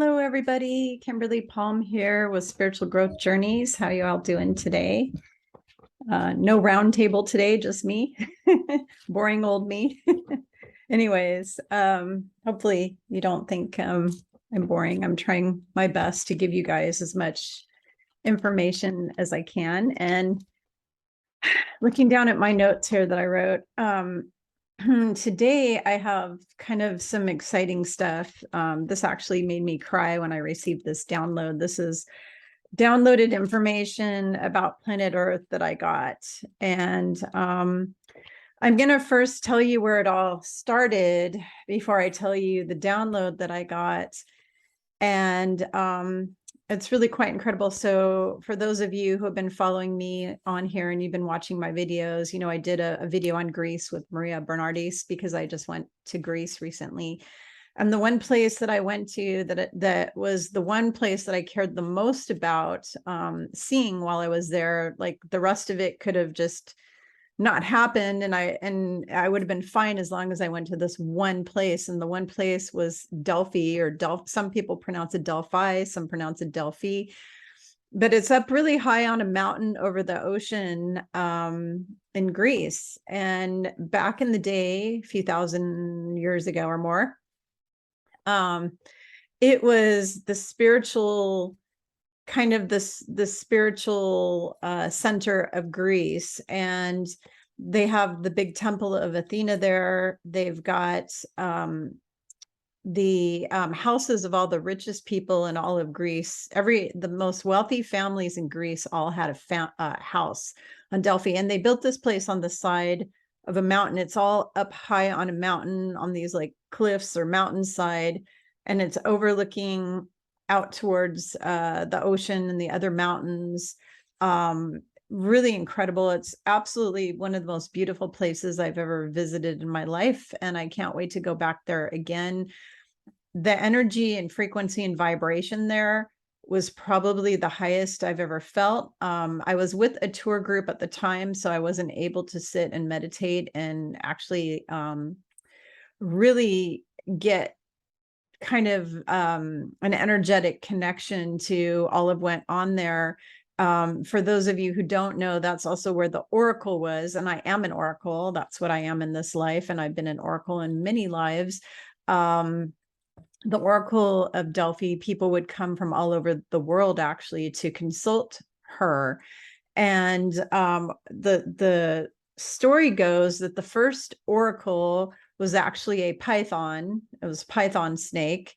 Hello, everybody. Kimberly Palm here with Spiritual Growth Journeys. How you all doing today? No round table today, just me. Boring old me. Anyways, hopefully you don't think I'm boring. I'm trying my best to give you guys as much information as I can. And looking down at my notes here that I wrote, today I have kind of some exciting stuff. This actually made me cry when I received this download. This is downloaded information about planet Earth that I got. And I'm going to first tell you where it all started before I tell you the download that I got. And it's really quite incredible. So for those of you who have been following me on here and you've been watching my videos, you know, I did a video on Greece with Maria Bernardis because I just went to Greece recently. And the one place that I went to that was the one place that I cared the most about seeing while I was there. Like the rest of it could have just not happened, and I would have been fine as long as I went to this one place. And the one place was Delphi, or some people pronounce it Delphi, some pronounce it Delphi, but it's up really high on a mountain over the ocean in Greece. And back in the day, a few thousand years ago or more, it was the spiritual kind of the spiritual center of Greece. And they have the big temple of Athena there. They've got the houses of all the richest people in all of Greece. The most wealthy families in Greece all had a house on Delphi. And they built this place on the side of a mountain. It's all up high on a mountain on these like cliffs or mountainside. And it's overlooking out towards the ocean and the other mountains. Really incredible. It's absolutely one of the most beautiful places I've ever visited in my life. And I can't wait to go back there again. The energy and frequency and vibration there was probably the highest I've ever felt. I was with a tour group at the time, so I wasn't able to sit and meditate and actually really get kind of an energetic connection to all of what went on there. For those of you who don't know, that's also where the oracle was. And I am an oracle. That's what I am in this life. And I've been an oracle in many lives. The Oracle of Delphi, people would come from all over the world actually to consult her. And the story goes that the first oracle was actually a python. It was python snake,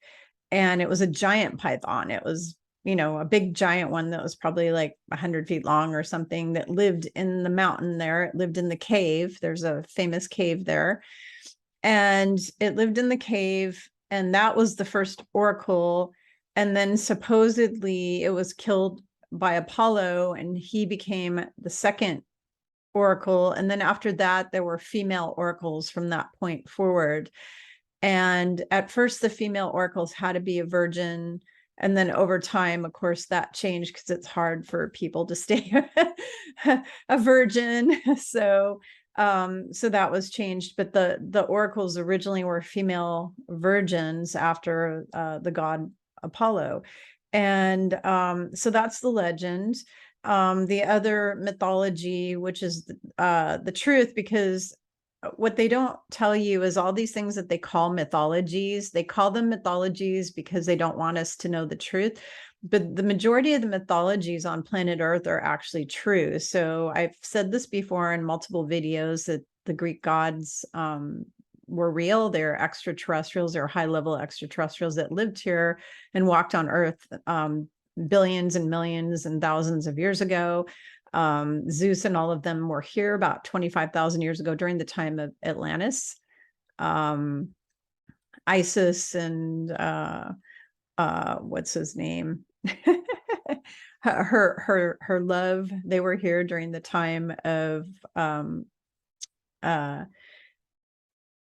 and it was a giant python. It was, you know, a big giant one that was probably like 100 feet long or something, that lived in the mountain there. It lived in the cave. There's a famous cave there, and it lived in the cave. And that was the first oracle. And then supposedly it was killed by Apollo, and he became the second oracle. And then after that, there were female oracles from that point forward. And at first, the female oracles had to be a virgin. And then over time, of course, that changed because it's hard for people to stay a virgin. So that was changed. But the oracles originally were female virgins after the god Apollo. And so that's the legend. The other mythology, which is the truth, because what they don't tell you is all these things that they call mythologies. They call them mythologies because they don't want us to know the truth. But the majority of the mythologies on planet Earth are actually true. So I've said this before in multiple videos, that the Greek gods were real. They're extraterrestrials. They're high-level extraterrestrials that lived here and walked on Earth billions and millions and thousands of years ago. Zeus and all of them were here about 25,000 years ago during the time of Atlantis. Isis and what's his name? her love, they were here during the time of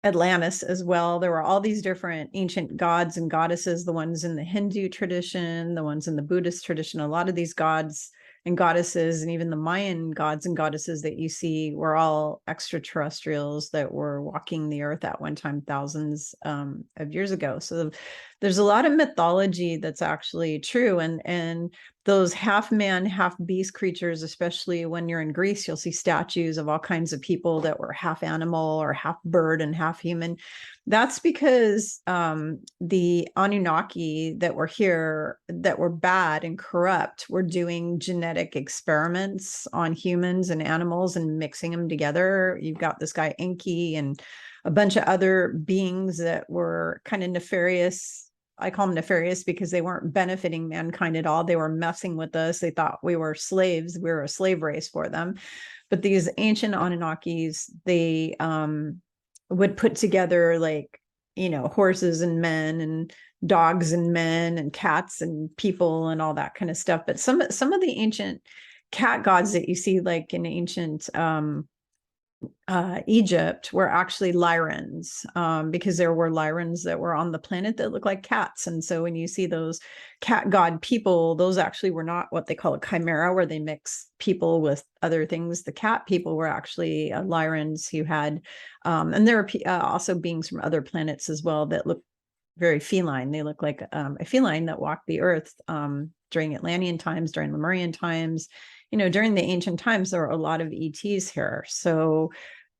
Atlantis as well. There were all these different ancient gods and goddesses, the ones in the Hindu tradition, the ones in the Buddhist tradition. A lot of these gods and goddesses, and even the Mayan gods and goddesses that you see, were all extraterrestrials that were walking the earth at one time, thousands of years ago. So there's a lot of mythology that's actually true. And those half man, half beast creatures, especially when you're in Greece, you'll see statues of all kinds of people that were half animal or half bird and half human. That's because the Anunnaki that were here, that were bad and corrupt, were doing genetic experiments on humans and animals and mixing them together. You've got this guy Enki and a bunch of other beings that were kind of nefarious. I call them nefarious because they weren't benefiting mankind at all. They were messing with us. They thought we were slaves. We were a slave race for them. But these ancient Anunnakis, they would put together, like, horses and men and dogs and men and cats and people and all that kind of stuff. But some of the ancient cat gods that you see, like in ancient Egypt, were actually Lyrans, because there were Lyrans that were on the planet that look like cats. And so when you see those cat god people, those actually were not what they call a chimera, where they mix people with other things. The cat people were actually Lyrans who had, and there are also beings from other planets as well that look very feline. They look like a feline that walked the earth during Atlantean times, during Lemurian times. During the ancient times, there were a lot of ETs here. So,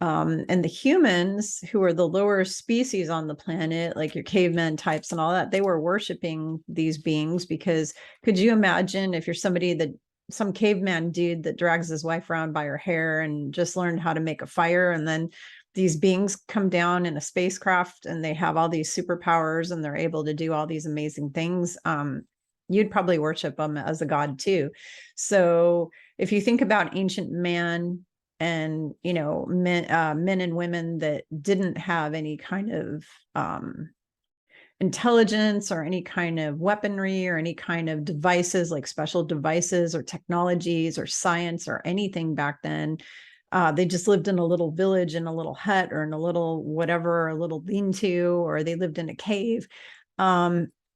and the humans, who are the lower species on the planet, like your caveman types and all that, they were worshiping these beings, because could you imagine if you're some caveman dude that drags his wife around by her hair and just learned how to make a fire, and then these beings come down in a spacecraft and they have all these superpowers and they're able to do all these amazing things. You'd probably worship them as a god too. So if you think about ancient man and, men and women that didn't have any kind of intelligence or any kind of weaponry or any kind of devices, like special devices or technologies or science or anything back then, they just lived in a little village, in a little hut, or in a little whatever, a little lean-to, or they lived in a cave.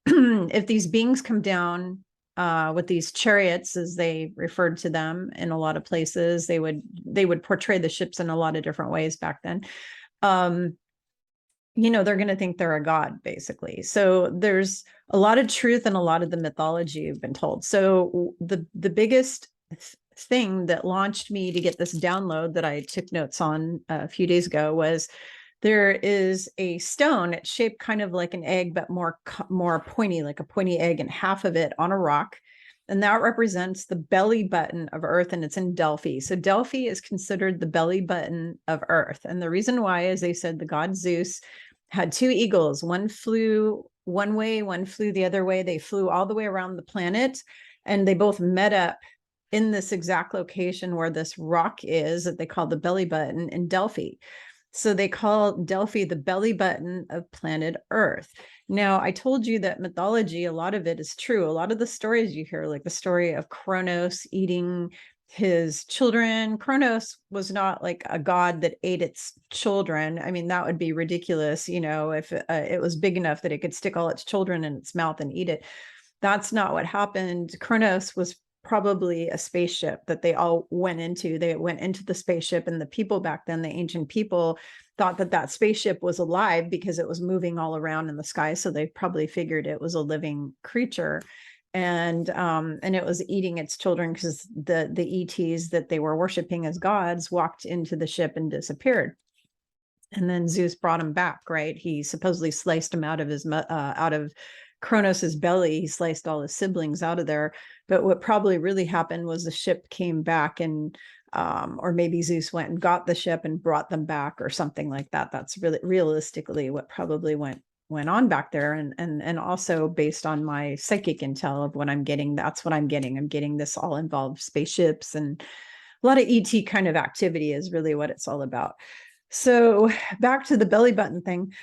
If these beings come down with these chariots, as they referred to them in a lot of places, they would portray the ships in a lot of different ways back then. They're going to think they're a god, basically. So there's a lot of truth in a lot of the mythology you've been told. So the biggest thing that launched me to get this download that I took notes on a few days ago was, there is a stone. It's shaped kind of like an egg, but more pointy, like a pointy egg, and half of it on a rock. And that represents the belly button of Earth, and it's in Delphi. So Delphi is considered the belly button of Earth. And the reason why is, they said the god Zeus had two eagles. One flew one way, one flew the other way. They flew all the way around the planet, and they both met up in this exact location where this rock is, that they call the belly button, in Delphi. So they call Delphi the belly button of planet Earth. Now, I told you that mythology, a lot of it is true. A lot of the stories you hear, like the story of Kronos eating his children. Kronos was not like a god that ate its children. I mean, that would be ridiculous, if it was big enough that it could stick all its children in its mouth and eat it. That's not what happened. Kronos was probably a spaceship that they all went into. They went into the spaceship, and the people back then, the ancient people, thought that spaceship was alive because it was moving all around in the sky. So they probably figured it was a living creature, and it was eating its children, because the ETs that they were worshiping as gods walked into the ship and disappeared. And then Zeus brought him back, right? He supposedly sliced him out of Kronos's belly. He sliced all his siblings out of there. But what probably really happened was the ship came back, and or maybe Zeus went and got the ship and brought them back, or something like that. That's really realistically what probably went on back there. And also, based on my psychic intel of what I'm getting, that's what I'm getting. I'm getting this all involved spaceships, and a lot of ET kind of activity is really what it's all about. So back to the belly button thing.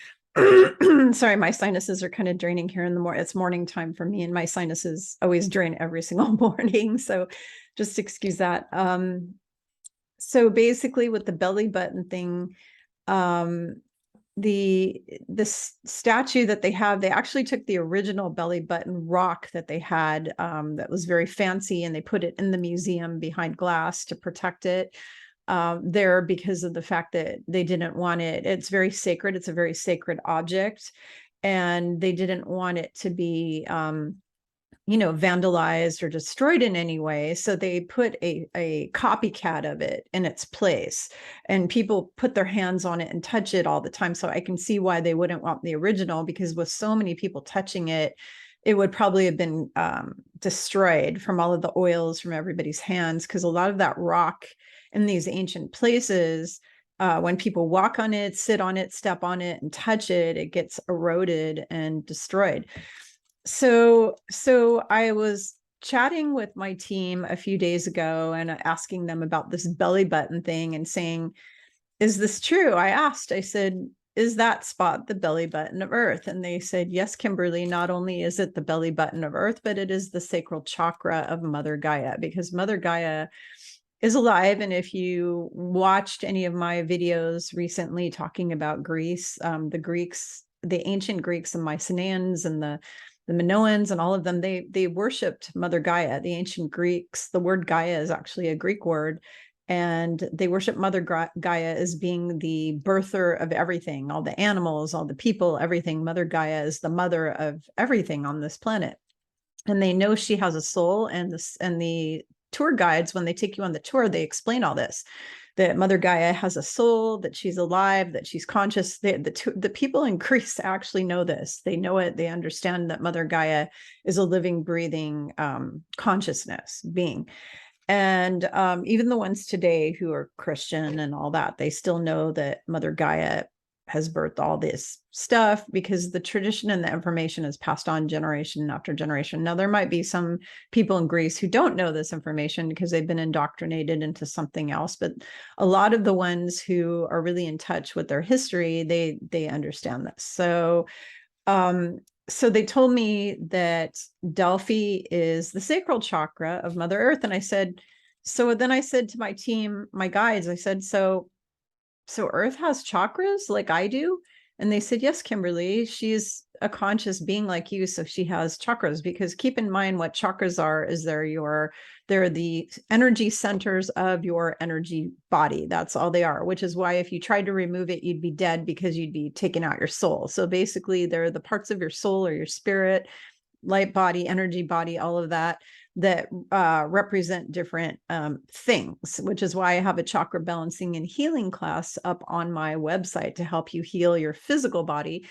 Sorry, my sinuses are kind of draining here in the morning. It's morning time for me, and my sinuses always drain every single morning. So just excuse that. So basically, with the belly button thing, the statue that they have, they actually took the original belly button rock that they had, that was very fancy, and they put it in the museum behind glass to protect it there, because of the fact that they didn't want it. It's very sacred. It's a very sacred object. and they didn't want it to be vandalized or destroyed in any way. So they put a copycat of it in its place, and people put their hands on it and touch it all the time. So I can see why they wouldn't want the original, because with so many people touching it, it would probably have been destroyed from all of the oils from everybody's hands, because a lot of that rock in these ancient places, when people walk on it, sit on it, step on it, and touch it, it gets eroded and destroyed. So I was chatting with my team a few days ago and asking them about this belly button thing and saying, is this true? I said, is that spot the belly button of Earth? And they said, yes, Kimberly, not only is it the belly button of Earth, but it is the sacral chakra of Mother Gaia, because Mother Gaia is alive. And if you watched any of my videos recently talking about Greece, the Greeks, the ancient Greeks and Mycenaeans and the Minoans and all of them, they worshipped Mother Gaia. The ancient Greeks, the word Gaia is actually a Greek word, and they worship Mother Gaia as being the birther of everything, all the animals, all the people, everything. Mother Gaia is the mother of everything on this planet. And they know she has a soul, and the tour guides, when they take you on the tour, they explain all this, that Mother Gaia has a soul, that she's alive, that she's conscious. The people in Greece actually know this. They know it. They understand that Mother Gaia is a living, breathing consciousness being. And even the ones today who are Christian and all that, they still know that Mother Gaia has birthed all this stuff, because the tradition and the information is passed on generation after generation. Now, there might be some people in Greece who don't know this information because they've been indoctrinated into something else, but a lot of the ones who are really in touch with their history, they understand this. So they told me that Delphi is the sacral chakra of Mother Earth. And I said, so then I said to my team, my guides, I said, so Earth has chakras like I do? And they said, yes, Kimberly, she's a conscious being like you, so she has chakras. Because keep in mind, what chakras are is they're the energy centers of your energy body. That's all they are, which is why if you tried to remove it, you'd be dead, because you'd be taking out your soul. So basically, they're the parts of your soul or your spirit, light body, energy body, all of that represent different things, which is why I have a chakra balancing and healing class up on my website to help you heal your physical body,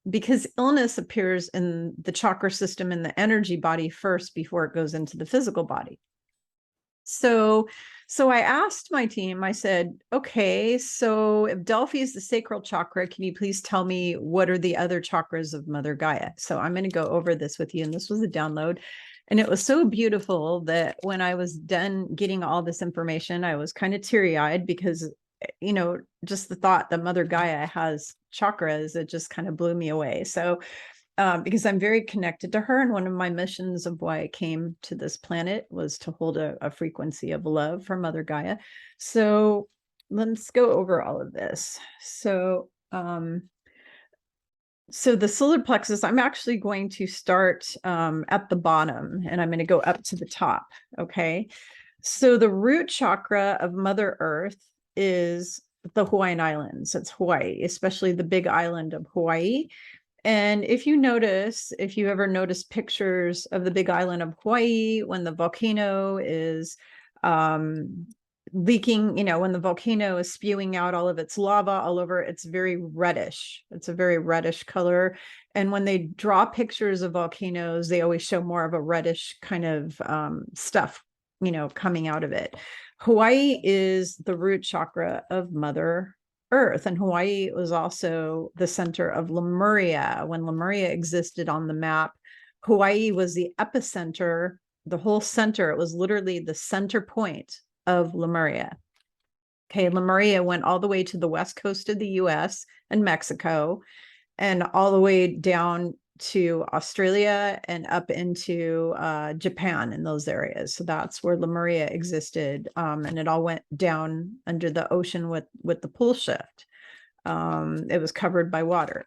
because illness appears in the chakra system in the energy body first before it goes into the physical body. So I asked my team, I said, okay, so if Delphi is the sacral chakra, can you please tell me what are the other chakras of Mother Gaia? So I'm going to go over this with you. And this was a download. And it was so beautiful that when I was done getting all this information, I was kind of teary-eyed, because, just the thought that Mother Gaia has chakras, it just kind of blew me away. So because I'm very connected to her. And one of my missions of why I came to this planet was to hold a frequency of love for Mother Gaia. So let's go over all of this. So the solar plexus, I'm actually going to start at the bottom, and I'm going to go up to the top. Okay. So the root chakra of Mother Earth is the Hawaiian Islands. It's Hawaii, especially the big island of Hawaii. And if you ever notice pictures of the big island of Hawaii, when the volcano is leaking, when the volcano is spewing out all of its lava all over, it's very reddish. It's a very reddish color. And when they draw pictures of volcanoes, they always show more of a reddish kind of stuff, coming out of it. Hawaii is the root chakra of Mother Earth, and Hawaii was also the center of Lemuria. When Lemuria existed on the map, Hawaii was the epicenter, the whole center. It was literally the center point of Lemuria. Okay, Lemuria went all the way to the west coast of the US and Mexico, and all the way down to Australia and up into Japan in those areas. So that's where Lemuria existed. And it all went down under the ocean with the pole shift. It was covered by water.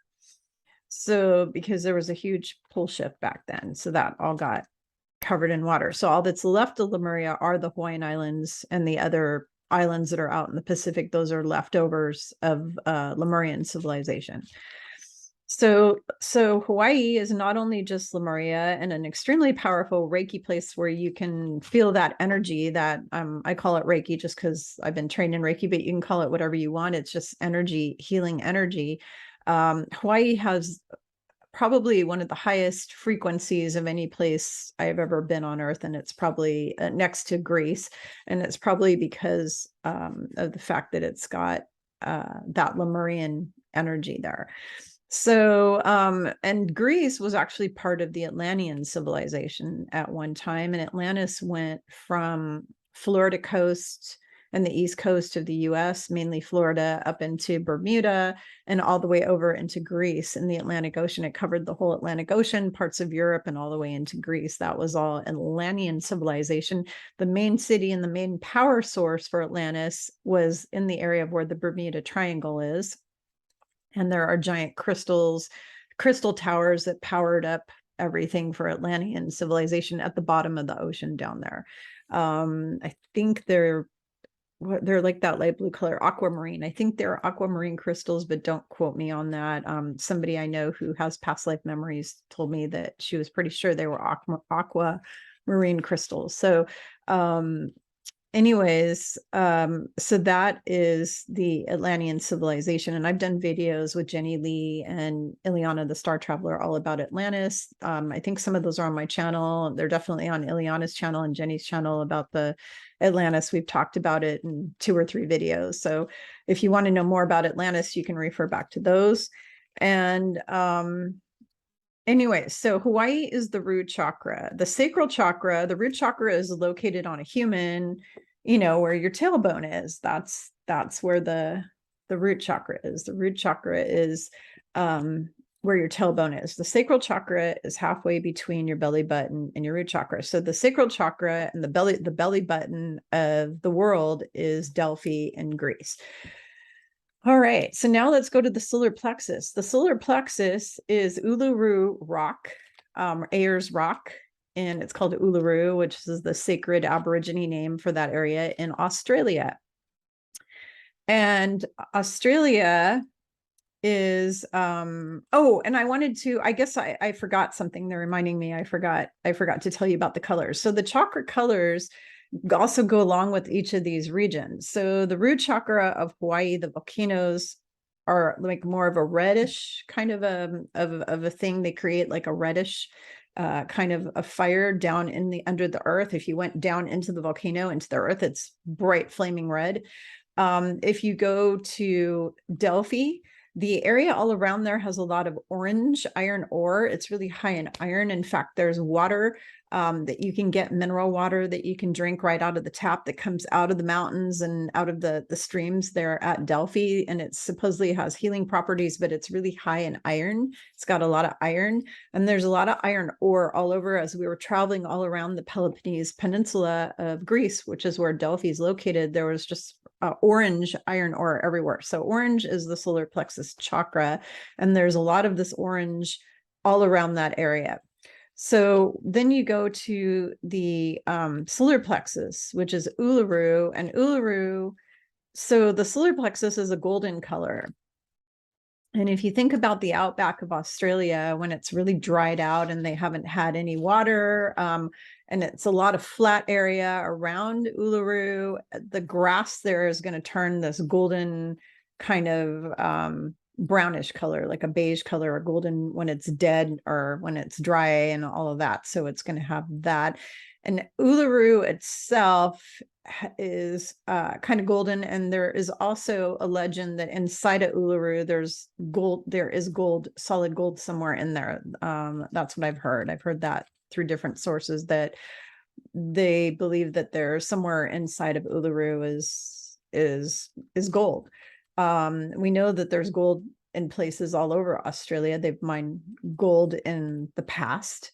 So because there was a huge pole shift back then, so that all got covered in water. So all that's left of Lemuria are the Hawaiian Islands and the other islands that are out in the Pacific. Those are leftovers of Lemurian civilization. So Hawaii is not only just Lemuria and an extremely powerful Reiki place where you can feel that energy that I call it Reiki just because I've been trained in Reiki, but you can call it whatever you want. It's just energy, healing energy. Hawaii has probably one of the highest frequencies of any place I've ever been on Earth, and it's probably next to Greece, and it's probably because of the fact that it's got that Lemurian energy there. So, and Greece was actually part of the Atlantean civilization at one time, and Atlantis went from Florida coast and the east coast of the US, mainly Florida, up into Bermuda and all the way over into Greece in the Atlantic Ocean. It covered the whole Atlantic Ocean, parts of Europe, and all the way into Greece. That was all Atlantean civilization. The main city and the main power source for Atlantis was in the area of where the Bermuda Triangle is. And there are giant crystal towers that powered up everything for Atlantean civilization at the bottom of the ocean down there. I think they're like that light blue color, aquamarine. I think they're aquamarine crystals, but don't quote me on that. Somebody I know who has past life memories told me that she was pretty sure they were aquamarine crystals. So anyways, so that is the Atlantean civilization. And I've done videos with Jenny Lee and Ileana, the Star Traveler, all about Atlantis. I think some of those are on my channel. They're definitely on Ileana's channel and Jenny's channel about the Atlantis. We've talked about it in 2 or 3 videos. So if you want to know more about Atlantis, you can refer back to those. And anyway, so Hawaii is the root chakra. The sacral chakra, the root chakra is located on a human, you know, where your tailbone is. That's where the root chakra is. The root chakra is where your tailbone is. The sacral chakra is halfway between your belly button and your root chakra. So the sacral chakra and the belly button of the world is Delphi in Greece. All right, so now let's go to the solar plexus. The solar plexus is Uluru Rock, Ayers Rock, and it's called Uluru, which is the sacred Aborigine name for that area in Australia. And Australia is, oh, and I wanted to, I guess I forgot something. They're reminding me, I forgot to tell you about the colors. So the chakra colors also go along with each of these regions. So the root chakra of Hawaii, the volcanoes are like more of a reddish kind of a thing. They create like a reddish kind of a fire down in the under the earth. If you went down into the volcano, into the earth, it's bright flaming red. If you go to Delphi, the area all around there has a lot of orange iron ore. It's really high in iron. In fact, there's water that you can get, mineral water that you can drink right out of the tap that comes out of the mountains and out of the streams there at Delphi. And it supposedly has healing properties, but it's really high in iron. It's got a lot of iron, and there's a lot of iron ore all over. As we were traveling all around the Peloponnese Peninsula of Greece, which is where Delphi is located, there was just orange iron ore everywhere. So orange is the solar plexus chakra, and there's a lot of this orange all around that area. So then you go to the solar plexus, which is Uluru, and Uluru, so the solar plexus is a golden color. And if you think about the outback of Australia, when it's really dried out and they haven't had any water, and it's a lot of flat area around Uluru, the grass there is going to turn this golden kind of brownish color, like a beige color, or golden when it's dead or when it's dry and all of that. So it's going to have that. And Uluru itself is kind of golden, and there is also a legend that inside of Uluru there's gold. There is gold, solid gold somewhere in there. That's what I've heard. I've heard that through different sources, that they believe that there's somewhere inside of Uluru is gold. We know that there's gold in places all over Australia. They've mined gold in the past.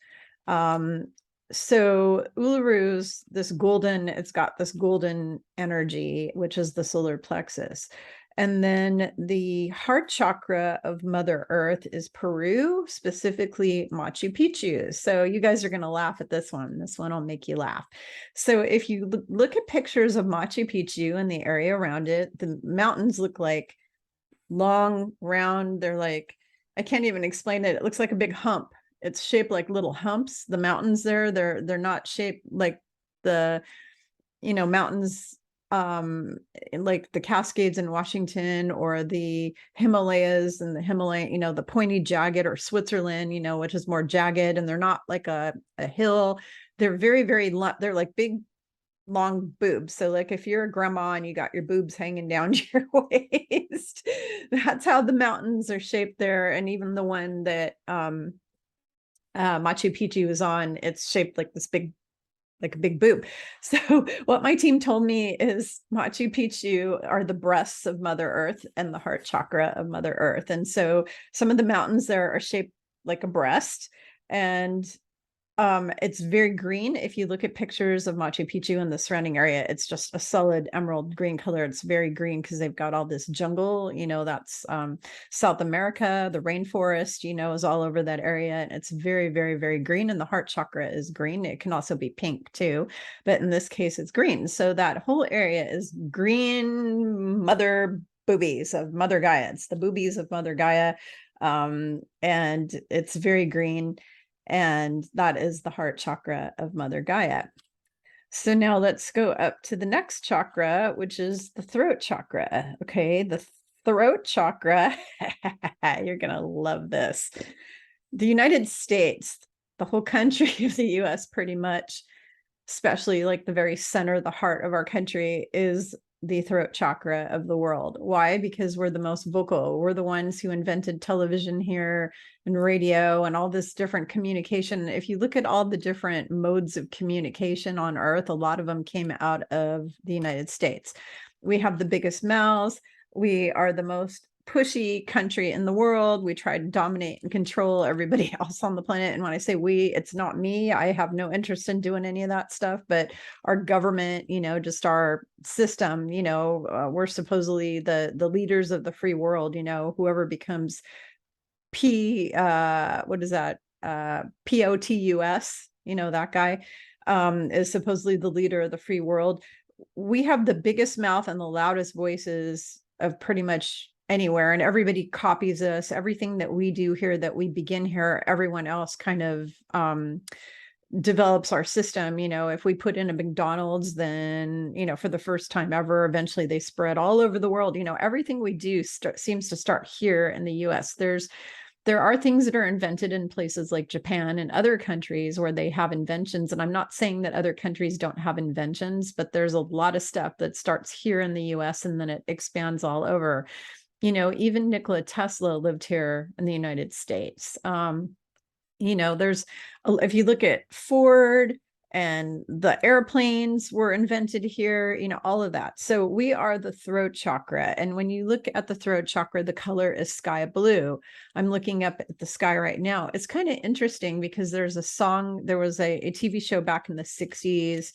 So Uluru's this golden, it's got this golden energy, which is the solar plexus. And then the heart chakra of Mother Earth is Peru, specifically Machu Picchu. So you guys are going to laugh at this one. This one will make you laugh. So if you look at pictures of Machu Picchu and the area around it, the mountains look like long, round. They're like, I can't even explain it. It looks like a big hump. It's shaped like little humps. The mountains there, they're not shaped like the, mountains, like the Cascades in Washington or the Himalayas and the Himalayan, the pointy jagged, or Switzerland, which is more jagged, and they're not like a hill. They're very, very, they're like big, long boobs. So like if you're a grandma and you got your boobs hanging down to your waist, that's how the mountains are shaped there. And even the one that Machu Picchu was on, it's shaped like this big, like a big boob. So what my team told me is Machu Picchu are the breasts of Mother Earth and the heart chakra of Mother Earth. And so some of the mountains there are shaped like a breast, and it's very green. If you look at pictures of Machu Picchu and the surrounding area, it's just a solid emerald green color. It's very green because they've got all this jungle, that's South America. The rainforest, is all over that area. And it's very, very, very green. And the heart chakra is green. It can also be pink too, but in this case, it's green. So that whole area is green mother boobies of Mother Gaia. It's the boobies of Mother Gaia. And it's very green. And that is the heart chakra of Mother Gaia. So now let's go up to the next chakra, which is the throat chakra. Okay, the throat chakra. You're going to love this. The United States, the whole country of the US pretty much, especially like the very center, the heart of our country, is the throat chakra of the world. Why? Because we're the most vocal. We're the ones who invented television here and radio and all this different communication. If you look at all the different modes of communication on Earth, a lot of them came out of the United States. We have the biggest mouths. We are the most pushy country in the world. We try to dominate and control everybody else on the planet. And when I say we, it's not me. I have no interest in doing any of that stuff, but our government, just our system, we're supposedly the leaders of the free world. Whoever becomes what is that? POTUS, that guy, is supposedly the leader of the free world. We have the biggest mouth and the loudest voices of pretty much anywhere, and everybody copies us. Everything that we do here, that we begin here, everyone else kind of develops our system. If we put in a McDonald's, then for the first time ever, eventually they spread all over the world. Everything we do seems to start here in the US. There are things that are invented in places like Japan and other countries where they have inventions. And I'm not saying that other countries don't have inventions, but there's a lot of stuff that starts here in the US and then it expands all over. Even Nikola Tesla lived here in the United States. There's, if you look at Ford and the airplanes were invented here, all of that. So we are the throat chakra. And when you look at the throat chakra, the color is sky blue. I'm looking up at the sky right now. It's kind of interesting because there's a song, there was a TV show back in the 60s.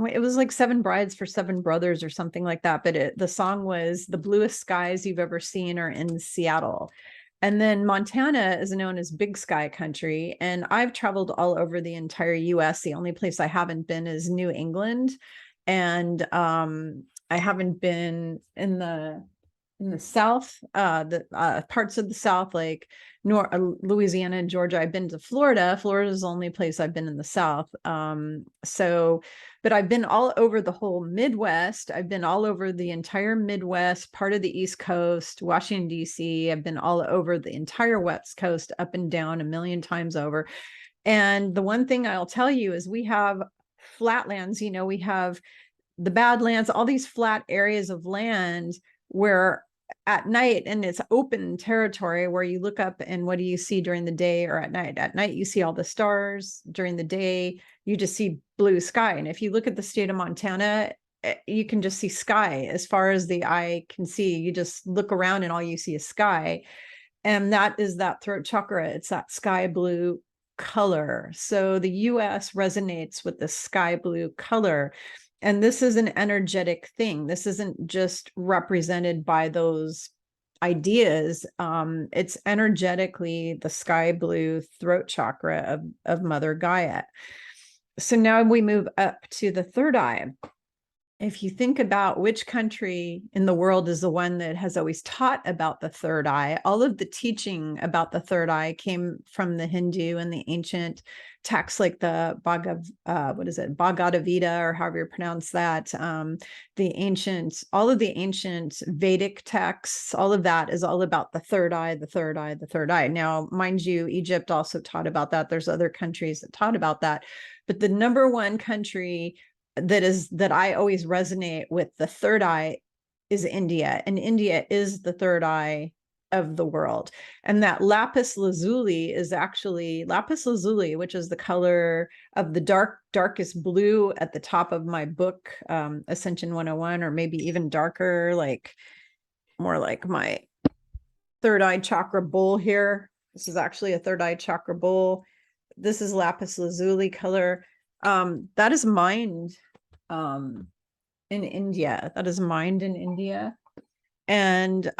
It was like Seven Brides for Seven Brothers or something like that. But the song was "The Bluest Skies You've Ever Seen Are in Seattle." And then Montana is known as Big Sky Country. And I've traveled all over the entire US. The only place I haven't been is New England. And I haven't been in the South, the parts of the South, like Louisiana and Georgia. I've been to Florida. Florida is the only place I've been in the South. But I've been all over the whole Midwest. I've been all over the entire Midwest, part of the East Coast, Washington, D.C. I've been all over the entire West Coast, up and down a million times over. And the one thing I'll tell you is we have flatlands. We have the Badlands, all these flat areas of land where at night, and it's open territory where you look up and what do you see during the day or at night? At night, you see all the stars. During the day, you just see blue sky. And if you look at the state of Montana, you can just see sky as far as the eye can see. You just look around and all you see is sky. And that is that throat chakra. It's that sky blue color. So the US resonates with the sky blue color. And this is an energetic thing. This isn't just represented by those ideas. It's energetically the sky blue throat chakra of Mother Gaia. So now we move up to the third eye. if you think about which country in the world is the one that has always taught about the third eye, all of the teaching about the third eye came from the Hindu and the ancient texts like the Bhagavad Gita, or however you pronounce that. All of the ancient Vedic texts, all of that is all about the third eye, the third eye, the third eye. Now, mind you, Egypt also taught about that. There's other countries that taught about that. But the number one country that I always resonate with the third eye is India, and India is the third eye of the world. And that lapis lazuli is actually lapis lazuli, which is the color of the darkest blue at the top of my book, Ascension 101, or maybe even darker, like more like my third eye chakra bowl here. This is actually a third eye chakra bowl. This is lapis lazuli color. That is mined in India. That is mined in India. And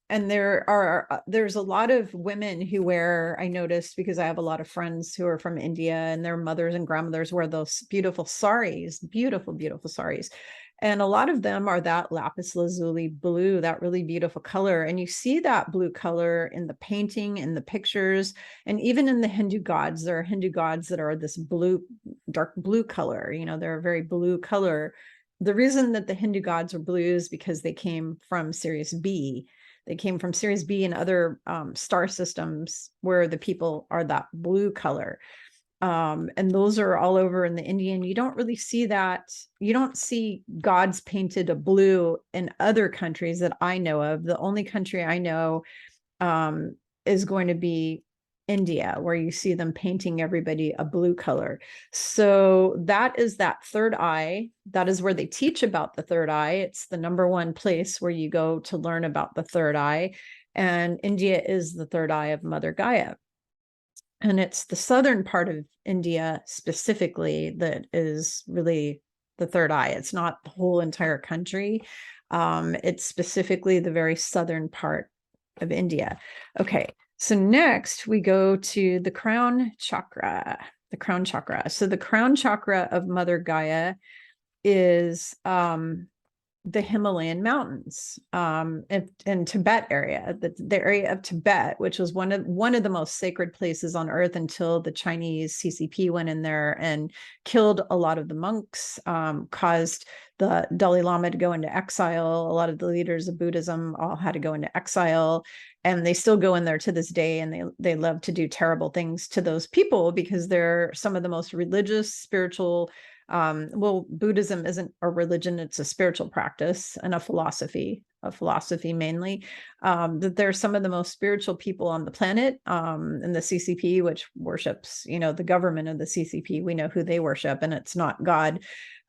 there's a lot of women who wear, I noticed, because I have a lot of friends who are from India, and their mothers and grandmothers wear those beautiful saris, beautiful, beautiful saris. And a lot of them are that lapis lazuli blue, that really beautiful color. And you see that blue color in the painting, in the pictures, and even in the Hindu gods. There are Hindu gods that are this blue, dark blue color. They're a very blue color. The reason that the Hindu gods are blue is because they came from Sirius B. They came from Sirius B and other star systems where the people are that blue color. And those are all over in the Indian. You don't really see that. You don't see gods painted a blue in other countries that I know of. The only country I know is going to be India, where you see them painting everybody a blue color. So that is that third eye. That is where they teach about the third eye. It's the number one place where you go to learn about the third eye. And India is the third eye of Mother Gaia. And it's the southern part of India specifically that is really the third eye. It's not the whole entire country. It's specifically the very southern part of India. Okay, so next we go to the crown chakra. The crown chakra. So the crown chakra of Mother Gaia is the Himalayan mountains, in Tibet area, the area of Tibet, which was one of the most sacred places on earth until the Chinese CCP went in there and killed a lot of the monks, caused the Dalai Lama to go into exile. A lot of the leaders of Buddhism all had to go into exile, and they still go in there to this day, and they love to do terrible things to those people because they're some of the most religious, spiritual. Buddhism isn't a religion, it's a spiritual practice and a philosophy mainly. That they're some of the most spiritual people on the planet. And the CCP, which worships, the government of the CCP, we know who they worship, and it's not God.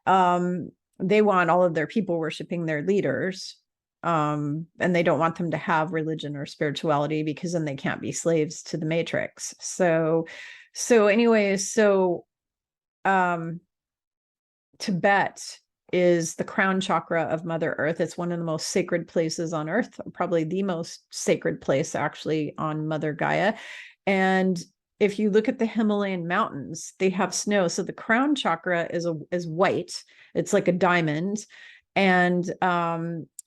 They want all of their people worshiping their leaders. And they don't want them to have religion or spirituality, because then they can't be slaves to the matrix. Tibet is the crown chakra of Mother Earth. It's one of the most sacred places on Earth, probably the most sacred place actually on Mother Gaia. And if you look at the Himalayan mountains, they have snow. So the crown chakra is white. It's like a diamond. And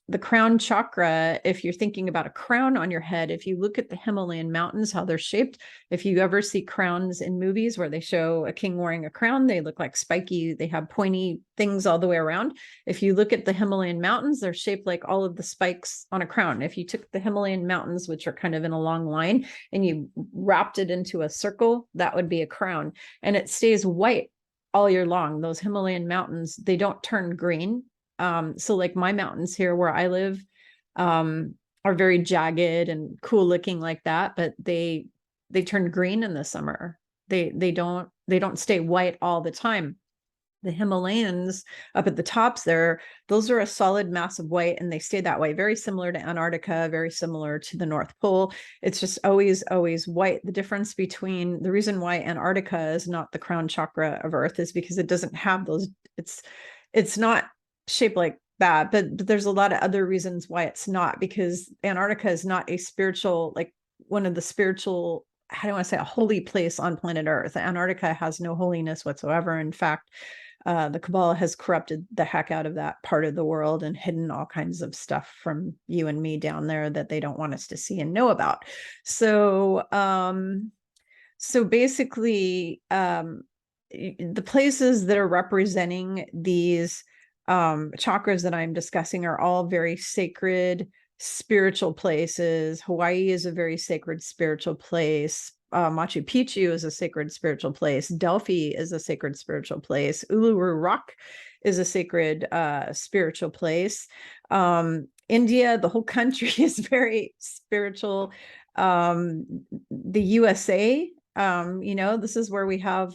the crown chakra, if you're thinking about a crown on your head, if you look at the Himalayan mountains, how they're shaped, if you ever see crowns in movies where they show a king wearing a crown, they look like spiky, they have pointy things all the way around. If you look at the Himalayan mountains, they're shaped like all of the spikes on a crown. If you took the Himalayan mountains, which are kind of in a long line, and you wrapped it into a circle, that would be a crown. And it stays white all year long. Those Himalayan mountains, they don't turn green. So like my mountains here where I live are very jagged and cool looking like that, but they turn green in the summer. They don't stay white all the time. The Himalayas up at the tops there, those are a solid mass of white, and they stay that way. Very similar to Antarctica, very similar to the North Pole. It's just always white. The difference between the reason why Antarctica is not the crown chakra of Earth is because it doesn't have those. It's not shaped like that, but there's a lot of other reasons why it's not, because Antarctica is not a spiritual, like one of the spiritual, how do I say, a holy place on planet Earth. Antarctica has no holiness whatsoever. In fact, The Kabbalah has corrupted the heck out of that part of the world and hidden all kinds of stuff from you and me down there that they don't want us to see and know about. So, so basically, the places that are representing these chakras that I'm discussing are all very sacred spiritual places. Hawaii is a very sacred spiritual place. Machu Picchu is a sacred spiritual place. Delphi is a sacred spiritual place. Uluru Rock is a sacred spiritual place. India, the whole country is very spiritual. The USA, this is where we have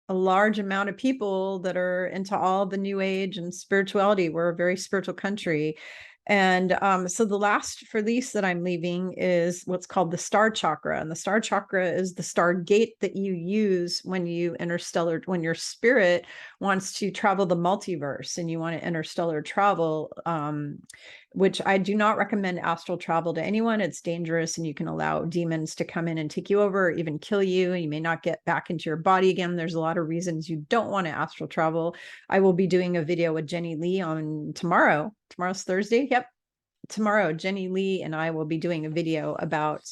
a large amount of people that are into all the new age and spirituality. We're a very spiritual country. And so the last release that I'm leaving is what's called the star chakra. And the star chakra is the star gate that you use when you interstellar, when your spirit wants to travel the multiverse and you want to interstellar travel, which I do not recommend astral travel to anyone. It's dangerous and you can allow demons to come in and take you over or even kill you. You may not get back into your body again. There's a lot of reasons you don't want to astral travel. I will be doing a video with Jenny Lee on tomorrow. Tomorrow's Thursday. Yep. Tomorrow, Jenny Lee and I will be doing a video about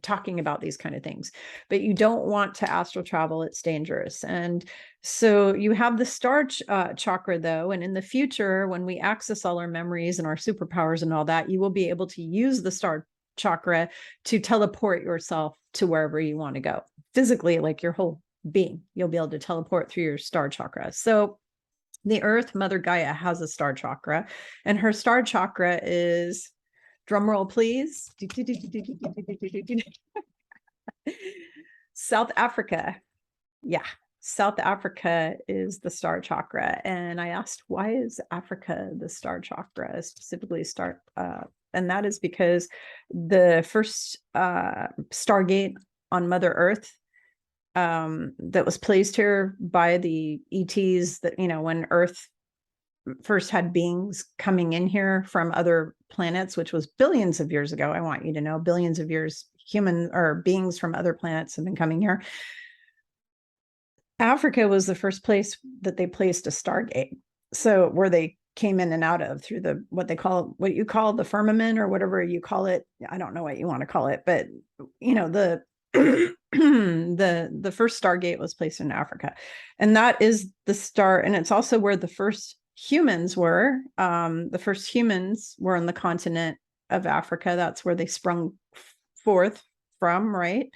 talking about these kind of things, but you don't want to astral travel. It's dangerous. And so you have the star chakra though. And in the future, when we access all our memories and our superpowers and all that, you will be able to use the star chakra to teleport yourself to wherever you want to go physically, like your whole being. You'll be able to teleport through your star chakra. So the earth, Mother Gaia, has a star chakra, and her star chakra is, drum roll please, South Africa. Yeah, South Africa is the star chakra. And I asked, why is Africa the star chakra, specifically star? And that is because the first stargate on Mother Earth that was placed here by the ETs, that, when Earth first had beings coming in here from other planets, which was billions of years ago. I want you to know, billions of years, human or beings from other planets have been coming here. Africa was the first place that they placed a stargate. So where they came in and out of through the, what you call the firmament or whatever you call it. I don't know what you want to call it, but the the first stargate was placed in Africa, and that is the star. And it's also where the first humans were. The first humans were on the continent of Africa. That's where they sprung forth from, right?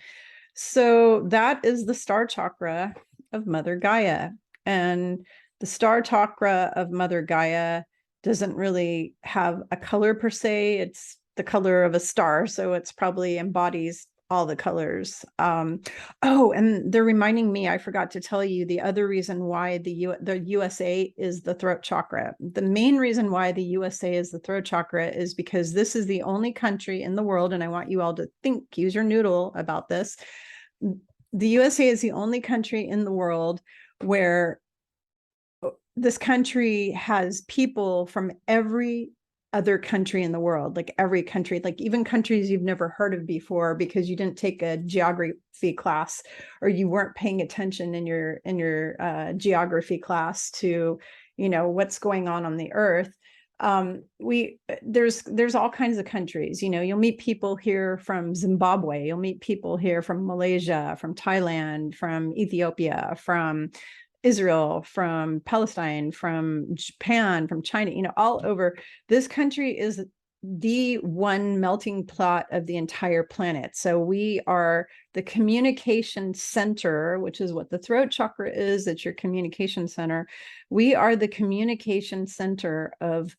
So that is the star chakra of Mother Gaia. And the star chakra of Mother Gaia doesn't really have a color per se. It's the color of a star. So it's probably embodies all the colors. Oh, and they're reminding me, I forgot to tell you the other reason why the USA is the throat chakra. The main reason why the USA is the throat chakra is because this is the only country in the world, and I want you all to use your noodle about this. The USA is the only country in the world where this country has people from every other country in the world, like every country, like even countries you've never heard of before because you didn't take a geography class or you weren't paying attention in your geography class to, what's going on the earth. There's all kinds of countries, you'll meet people here from Zimbabwe, you'll meet people here from Malaysia, from Thailand, from Ethiopia, from Israel, from Palestine, from Japan, from China, all over. This country is the one melting pot of the entire planet. So we are the communication center, which is what the throat chakra is. It's your communication center. We are the communication center of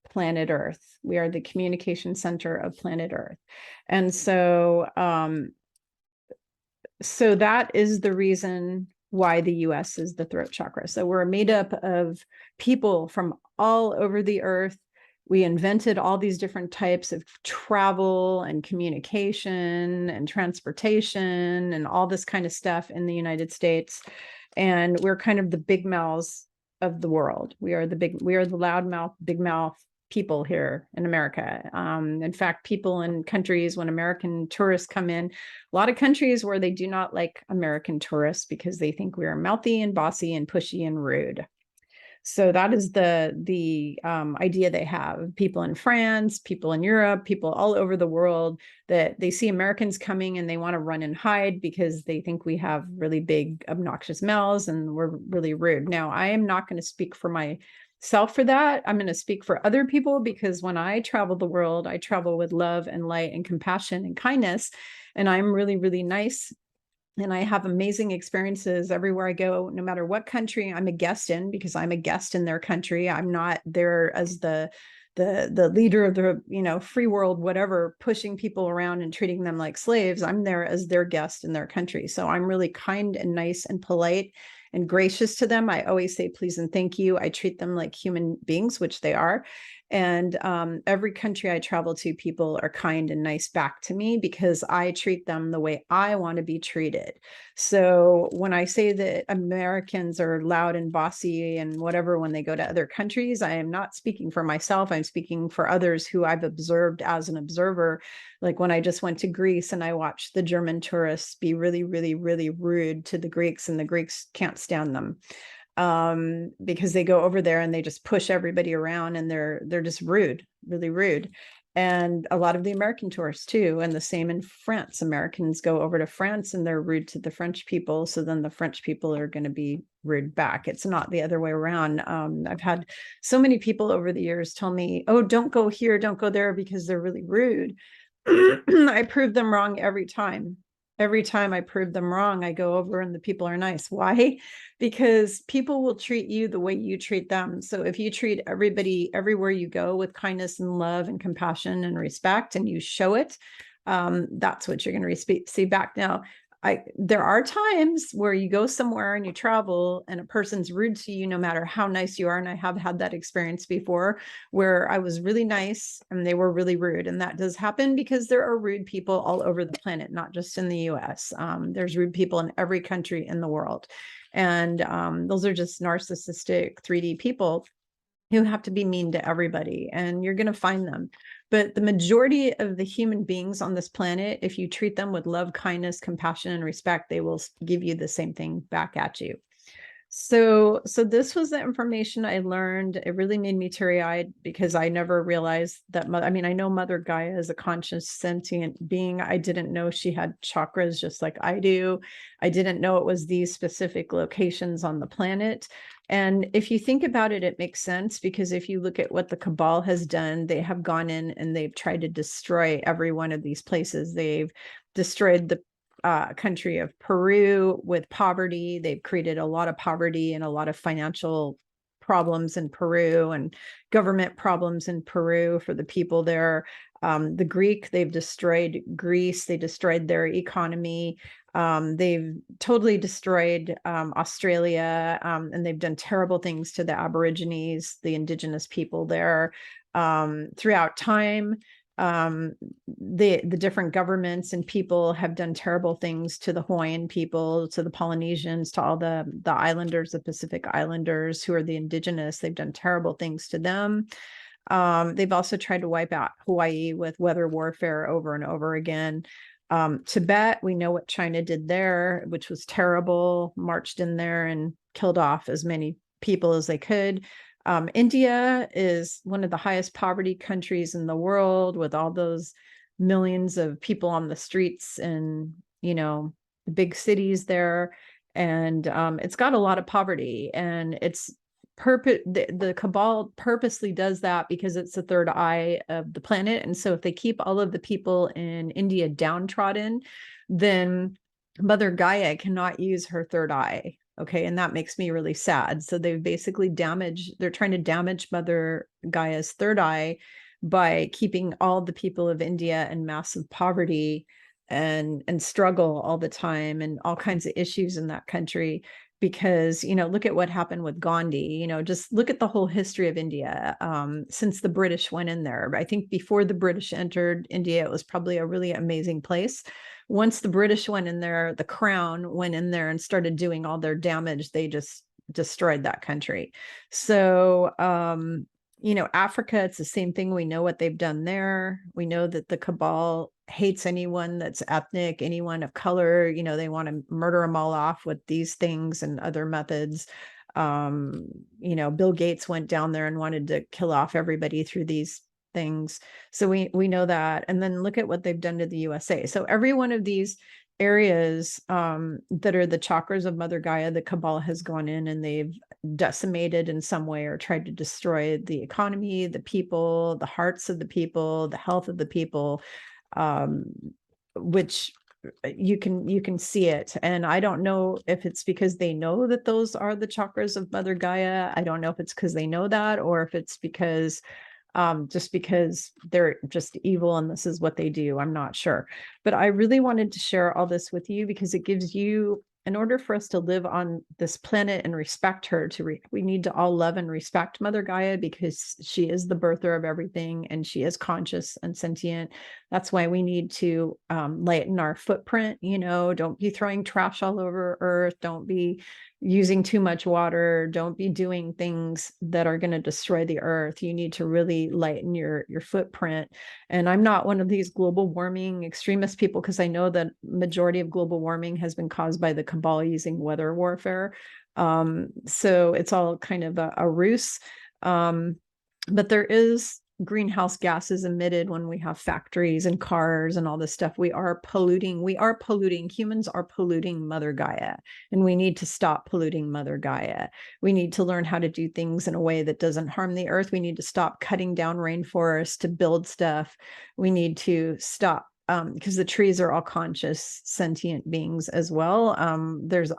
planet Earth. We are the communication center of planet Earth. And so, so that is the reason why the US is the throat chakra. So we're made up of people from all over the earth. We invented all these different types of travel and communication and transportation and all this kind of stuff in the United States. And we're kind of the big mouths of the world. We are the loudmouth, big mouth people here in America. In fact, people in countries, when American tourists come in, a lot of countries where they do not like American tourists because they think we are mouthy and bossy and pushy and rude. So that is the idea they have. People in France, people in Europe, people all over the world, that they see Americans coming and they want to run and hide because they think we have really big, obnoxious mouths and we're really rude. Now, I am not going to speak for myself for that. I'm going to speak for other people, because when I travel the world, I travel with love and light and compassion and kindness. And I'm really, really nice. And I have amazing experiences everywhere I go, no matter what country I'm a guest in, because I'm a guest in their country. I'm not there as the leader of the free world, whatever, pushing people around and treating them like slaves. I'm there as their guest in their country. So I'm really kind and nice and polite and gracious to them. I always say please and thank you. I treat them like human beings, which they are. And every country I travel to, people are kind and nice back to me because I treat them the way I want to be treated. So when I say that Americans are loud and bossy and whatever when they go to other countries, I am not speaking for myself. I'm speaking for others who I've observed as an observer. Like when I just went to Greece and I watched the German tourists be really, really, really rude to the Greeks, and the Greeks can't stand them. Because they go over there and they just push everybody around, and they're just rude, really rude. And a lot of the American tourists too, and the same in France. Americans go over to France and they're rude to the French people, so then the French people are going to be rude back. It's not the other way around. I've had so many people over the years tell me, oh, don't go here, don't go there, because they're really rude. I prove them wrong every time. Every time I prove them wrong, I go over and the people are nice. Why? Because people will treat you the way you treat them. So if you treat everybody everywhere you go with kindness and love and compassion and respect, and you show it, that's what you're going to see back. Now, there are times where you go somewhere and you travel and a person's rude to you, no matter how nice you are. And I have had that experience before where I was really nice and they were really rude. And that does happen because there are rude people all over the planet, not just in the US. There's rude people in every country in the world. And those are just narcissistic 3D people who have to be mean to everybody, and you're going to find them. But the majority of the human beings on this planet, if you treat them with love, kindness, compassion, and respect, they will give you the same thing back at you. So this was the information I learned. It really made me teary-eyed because I never realized that. I know Mother Gaia is a conscious, sentient being. I didn't know she had chakras just like I do. I didn't know it was these specific locations on the planet. And if you think about it, it makes sense, because if you look at what the Cabal has done, they have gone in and they've tried to destroy every one of these places. They've destroyed the country of Peru with poverty. They've created a lot of poverty and a lot of financial problems in Peru and government problems in Peru for the people there. The Greek, they've destroyed Greece. They destroyed their economy. They've totally destroyed Australia, and they've done terrible things to the Aborigines, the indigenous people there, throughout time. The different governments and people have done terrible things to the Hawaiian people, to the Polynesians, to all the islanders, the Pacific Islanders who are the indigenous. They've done terrible things to them. They've also tried to wipe out Hawaii with weather warfare over and over again. Tibet, we know what China did there, which was terrible, marched in there and killed off as many people as they could. India is one of the highest poverty countries in the world, with all those millions of people on the streets and, the big cities there. And it's got a lot of poverty, and it's the Cabal purposely does that because it's the third eye of the planet. And so if they keep all of the people in India downtrodden, then Mother Gaia cannot use her third eye. Okay. And that makes me really sad. So they've basically they're trying to damage Mother Gaia's third eye by keeping all the people of India in massive poverty and struggle all the time, and all kinds of issues in that country. Because, look at what happened with Gandhi, just look at the whole history of India since the British went in there. I think before the British entered India, it was probably a really amazing place. Once the British went in there, the Crown went in there and started doing all their damage. They just destroyed that country. So Africa, it's the same thing. We know what they've done there. We know that the cabal hates anyone that's ethnic, anyone of color. They want to murder them all off with these things and other methods. Bill Gates went down there and wanted to kill off everybody through these things. So we know that. And then look at what they've done to the USA. So every one of these areas that are the chakras of Mother Gaia, the cabal has gone in and they've decimated in some way or tried to destroy the economy, the people, the hearts of the people, the health of the people, which you can see it. And I don't know if it's because they know that those are the chakras of Mother Gaia. I don't know if it's because they know that, or if it's because just because they're just evil and this is what they do. I'm not sure. But I really wanted to share all this with you because it gives you, in order for us to live on this planet and respect her, we need to all love and respect Mother Gaia because she is the birther of everything and she is conscious and sentient. That's why we need to lighten our footprint. Don't be throwing trash all over Earth. Don't be using too much water. Don't be doing things that are going to destroy the Earth. You need to really lighten your footprint. And I'm not one of these global warming extremist people because I know that majority of global warming has been caused by the cabal using weather warfare. So it's all kind of a ruse. But there is greenhouse gases emitted when we have factories and cars and all this stuff. We are polluting. Humans are polluting Mother Gaia, and we need to stop polluting Mother Gaia. We need to learn how to do things in a way that doesn't harm the earth. We need to stop cutting down rainforests to build stuff. We need to stop because the trees are all conscious, sentient beings as well. There's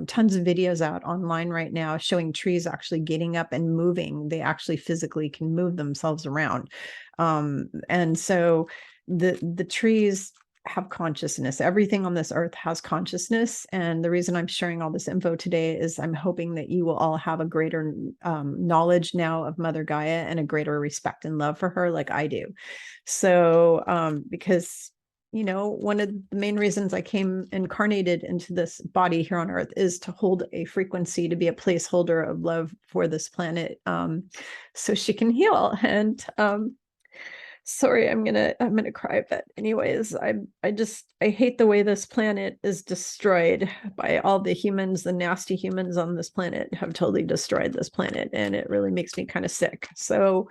tons of videos out online right now showing trees actually getting up and moving. They actually physically can move themselves around. And so the trees have consciousness. Everything on this earth has consciousness. And the reason I'm sharing all this info today is I'm hoping that you will all have a greater knowledge now of Mother Gaia and a greater respect and love for her like I do. So because one of the main reasons I came incarnated into this body here on earth is to hold a frequency, to be a placeholder of love for this planet, so she can heal. And sorry, I'm gonna cry, but anyways, I hate the way this planet is destroyed by all the humans. The nasty humans on this planet have totally destroyed this planet, and it really makes me kind of sick. So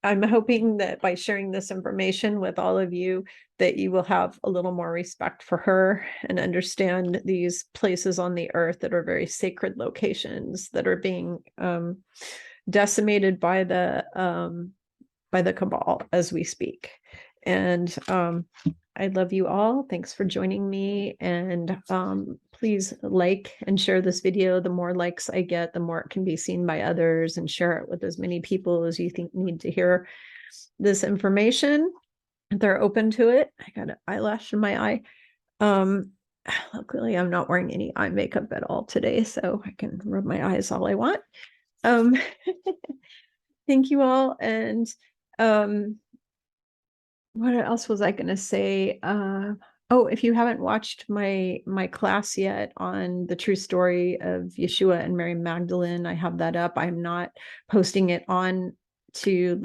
I'm hoping that by sharing this information with all of you, that you will have a little more respect for her and understand these places on the earth that are very sacred locations that are being decimated by the cabal as we speak. And I love you all. Thanks for joining me. And please like and share this video. The more likes I get, the more it can be seen by others, and share it with as many people as you think need to hear this information. If they're open to it. I got an eyelash in my eye. Luckily, I'm not wearing any eye makeup at all today, so I can rub my eyes all I want. Thank you all. And what else was I going to say? Oh, if you haven't watched my class yet on the true story of Yeshua and Mary Magdalene, I have that up. I'm not posting it on to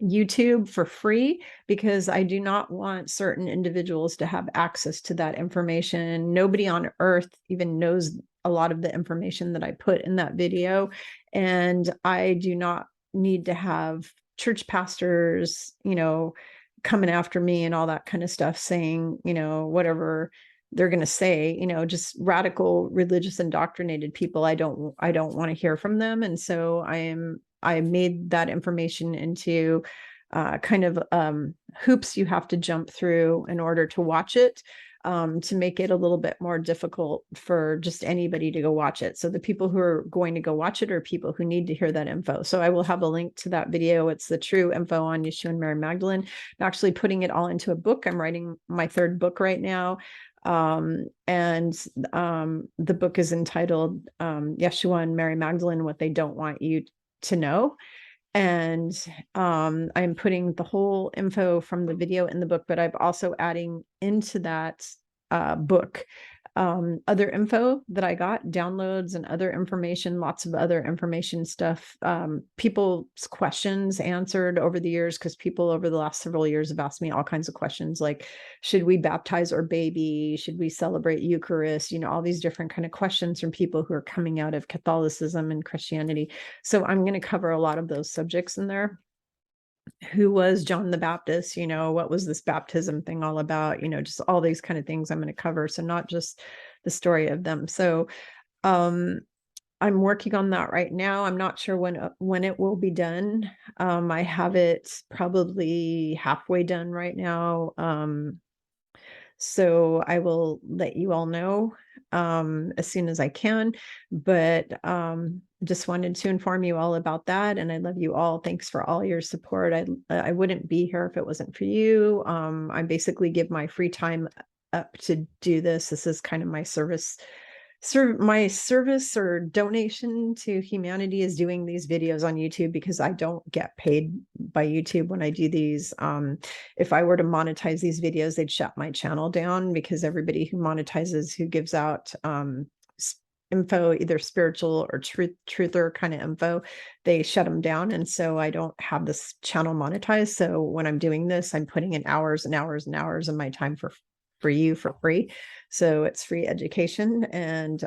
YouTube for free because I do not want certain individuals to have access to that information. Nobody on earth even knows a lot of the information that I put in that video. And I do not need to have church pastors, coming after me and all that kind of stuff, saying, whatever they're going to say, just radical religious indoctrinated people. I don't want to hear from them. And so I made that information into kind of hoops you have to jump through in order to watch it, to make it a little bit more difficult for just anybody to go watch it. So the people who are going to go watch it are people who need to hear that info. So I will have a link to that video. It's the true info on Yeshua and Mary Magdalene. I'm actually putting it all into a book. I'm writing my third book right now. And the book is entitled Yeshua and Mary Magdalene, What They Don't Want You to Know. And I'm putting the whole info from the video in the book, but I'm also adding into that book other info that I got, downloads and other information, lots of other information stuff, people's questions answered over the years, because people over the last several years have asked me all kinds of questions like, should we baptize our baby? Should we celebrate Eucharist? All these different kind of questions from people who are coming out of Catholicism and Christianity. So I'm going to cover a lot of those subjects in there. Who was John the Baptist? What was this baptism thing all about? Just all these kind of things I'm going to cover. So not just the story of them. So I'm working on that right now. I'm not sure when it will be done. I have it probably halfway done right now. So I will let you all know as soon as I can, but just wanted to inform you all about that. And I love you all. Thanks for all your support. I wouldn't be here if it wasn't for you. I basically give my free time up to do this. This is kind of my service or donation to humanity, is doing these videos on YouTube, because I don't get paid by YouTube when I do these. If I were to monetize these videos, they'd shut my channel down, because everybody who monetizes, who gives out info, either spiritual or truther kind of info, they shut them down. And so I don't have this channel monetized. So when I'm doing this, I'm putting in hours and hours and hours of my time for you for free. So it's free education. And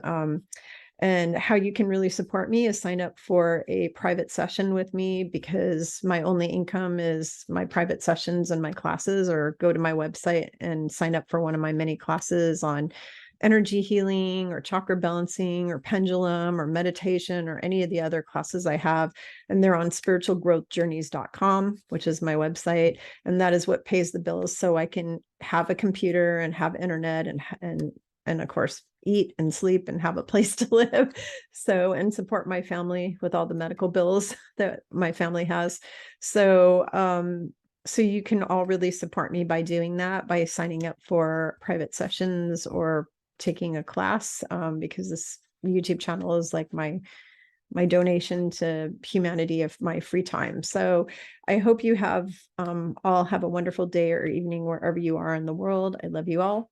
how you can really support me is sign up for a private session with me, because my only income is my private sessions and my classes. Or go to my website and sign up for one of my many classes on energy healing or chakra balancing or pendulum or meditation or any of the other classes I have. And they're on spiritualgrowthjourneys.com, which is my website. And that is what pays the bills. So I can have a computer and have internet and of course, eat and sleep and have a place to live. So, and support my family with all the medical bills that my family has. So, so you can all really support me by doing that, by signing up for private sessions or taking a class, because this YouTube channel is like my donation to humanity of my free time. So I hope you all have a wonderful day or evening wherever you are in the world. I love you all.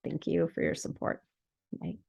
Thank you for your support. Bye.